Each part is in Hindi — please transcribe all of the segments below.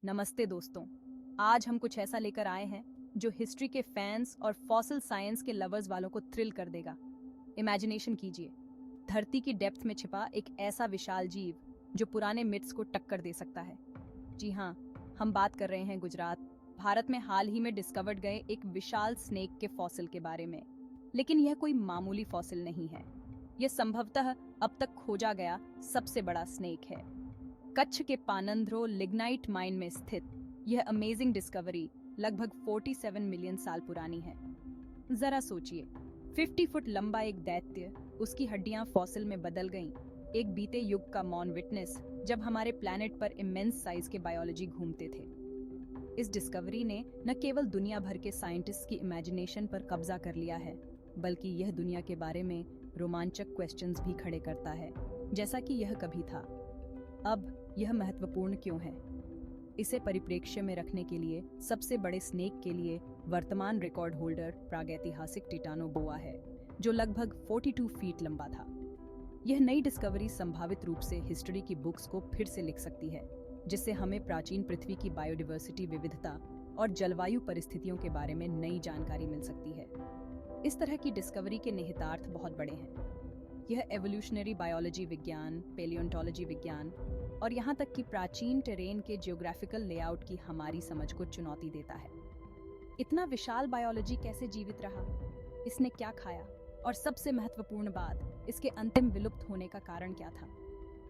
नमस्ते दोस्तों। आज हम कुछ ऐसा लेकर आए हैं जो हिस्ट्री के फैंस और फॉसिल साइंस के लवर्स वालों को थ्रिल कर देगा। इमेजिनेशन कीजिए, धरती की डेप्थ में छिपा एक ऐसा विशाल जीव जो पुराने मिथ्स को टक्कर दे सकता है। जी हाँ, हम बात कर रहे हैं गुजरात, भारत में हाल ही में डिस्कवर्ड गए एक विशाल स्नेक के फॉसिल के बारे में। लेकिन यह कोई मामूली फॉसिल नहीं है। यह संभवतः अब तक खोजा गया सबसे बड़ा स्नेक है। कच्छ के पानंद्रो लिग्नाइट माइन में स्थित यह अमेजिंग डिस्कवरी लगभग 47 मिलियन साल पुरानी है। जरा सोचिए, 50 फुट लंबा एक दैत्य, उसकी हड्डियां फॉसिल में बदल गईं। एक बीते युग का मौन विटनेस जब हमारे प्लैनेट पर इमेंस साइज के बायोलॉजी घूमते थे। इस डिस्कवरी ने न केवल दुनिया भर के साइंटिस्ट की इमेजिनेशन पर कब्जा कर लिया है, बल्कि यह दुनिया के बारे में रोमांचक क्वेश्चंस भी खड़े करता है, जैसा कि यह कभी था, अब यह महत्वपूर्ण क्यों है। इसे परिप्रेक्ष्य में रखने के लिए सबसे बड़े स्नेक के लिए वर्तमान रिकॉर्ड होल्डर प्रागैतिहासिक टिटानोबोआ है, जो लगभग 42 फीट लंबा था। यह नई डिस्कवरी संभावित रूप से हिस्ट्री की बुक्स को फिर से लिख सकती है, जिससे हमें प्राचीन पृथ्वी की बायोडिवर्सिटी विविधता और जलवायु परिस्थितियों के बारे में नई जानकारी मिल सकती है। इस तरह की डिस्कवरी के निहितार्थ बहुत बड़े हैं। यह एवोल्यूशनरी बायोलॉजी विज्ञान, पेलियोंटोलॉजी विज्ञान और यहाँ तक कि प्राचीन टेरेन के जियोग्राफिकल लेआउट की हमारी समझ को चुनौती देता है। इतना विशाल बायोलॉजी कैसे जीवित रहा, इसने क्या खाया, और सबसे महत्वपूर्ण बात, इसके अंतिम विलुप्त होने का कारण क्या था।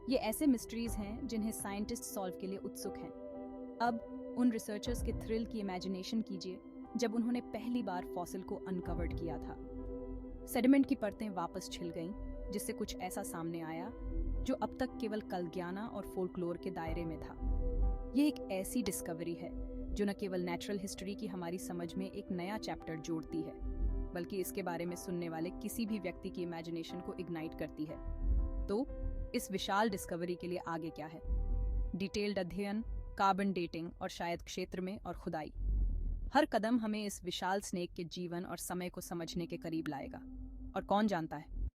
ये ऐसे मिस्ट्रीज हैं जिन्हें साइंटिस्ट सॉल्व के लिए उत्सुक हैं। अब उन रिसर्चर्स के थ्रिल की इमेजिनेशन कीजिए जब उन्होंने पहली बार फॉसिल को अनकवर्ड किया था। सेडिमेंट की परतें वापस छिल गईं, जिससे कुछ ऐसा सामने आया जो अब तक केवल कल्पना और फोल्कलोर के दायरे में था। ये एक ऐसी डिस्कवरी है जो न केवल नेचुरल हिस्ट्री की हमारी समझ में एक नया चैप्टर जोड़ती है, बल्कि इसके बारे में सुनने वाले किसी भी व्यक्ति की इमेजिनेशन को इग्नाइट करती है। तो इस विशाल डिस्कवरी के लिए आगे क्या है? डिटेल्ड अध्ययन, कार्बन डेटिंग और शायद क्षेत्र में और खुदाई। हर कदम हमें इस विशाल स्नेक के जीवन और समय को समझने के करीब लाएगा। और कौन जानता है,